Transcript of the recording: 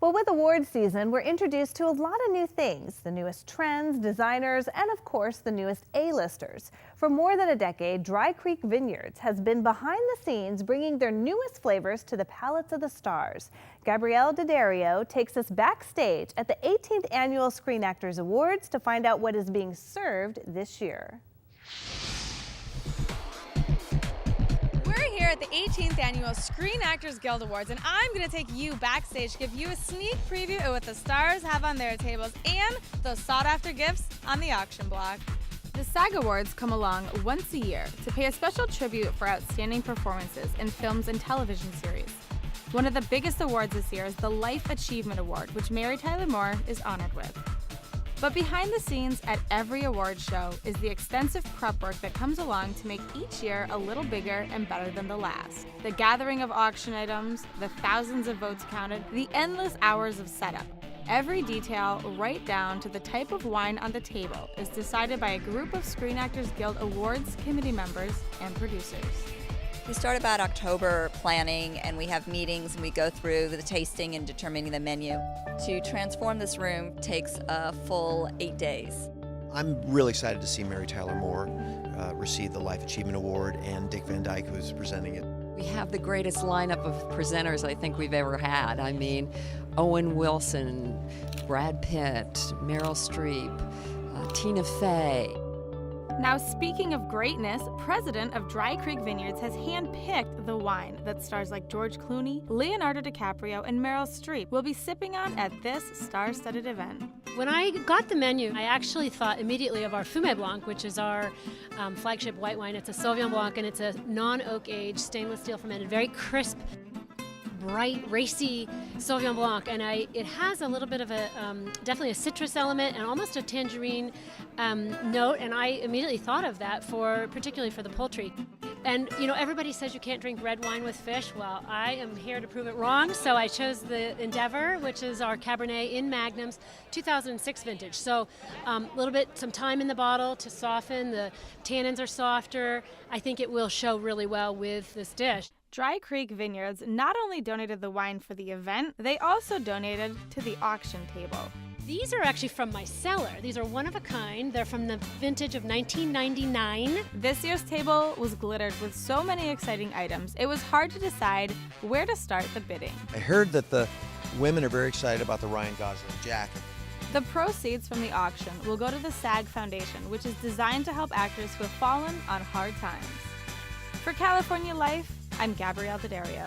Well, with awards season, we're introduced to a lot of new things, the newest trends, designers, and of course, the newest A-listers. For more than a decade, Dry Creek Vineyards has been behind the scenes bringing their newest flavors to the palates of the stars. Gabrielle Daddario takes us backstage at the 18th Annual Screen Actors Awards to find out what is being served this year. Here at the 18th Annual Screen Actors Guild Awards, and I'm going to take you backstage, give you a sneak preview of what the stars have on their tables and those sought-after gifts on the auction block. The SAG Awards come along once a year to pay a special tribute for outstanding performances in films and television series. One of the biggest awards this year is the Life Achievement Award, which Mary Tyler Moore is honored with. But behind the scenes at every award show is the extensive prep work that comes along to make each year a little bigger and better than the last. The gathering of auction items, the thousands of votes counted, the endless hours of setup. Every detail, right down to the type of wine on the table, is decided by a group of Screen Actors Guild Awards committee members and producers. We start about October planning, and we have meetings and we go through the tasting and determining the menu. To transform this room takes a full 8 days. I'm really excited to see Mary Tyler Moore receive the Life Achievement Award and Dick Van Dyke, who's presenting it. We have the greatest lineup of presenters I think we've ever had. I mean, Owen Wilson, Brad Pitt, Meryl Streep, Tina Fey. Now, speaking of greatness, President of Dry Creek Vineyards has handpicked the wine that stars like George Clooney, Leonardo DiCaprio, and Meryl Streep will be sipping on at this star-studded event. When I got the menu, I actually thought immediately of our Fumé Blanc, which is our flagship white wine. It's a Sauvignon Blanc, and it's a non-oak aged, stainless steel fermented, very crisp, bright, racy Sauvignon Blanc, and it has a little bit of a definitely a citrus element and almost a tangerine note, and I immediately thought of that particularly for the poultry. And you know, everybody says you can't drink red wine with fish. Well, I am here to prove it wrong, so I chose the Endeavor, which is our Cabernet in Magnums, 2006 vintage. So some time in the bottle to soften. The tannins are softer. I think it will show really well with this dish. Dry Creek Vineyards not only donated the wine for the event, they also donated to the auction table. These are actually from my cellar. These are one of a kind. They're from the vintage of 1999. This year's table was glittered with so many exciting items, it was hard to decide where to start the bidding. I heard that the women are very excited about the Ryan Gosling jacket. The proceeds from the auction will go to the SAG Foundation, which is designed to help actors who have fallen on hard times. For California Life, I'm Gabrielle Daddario.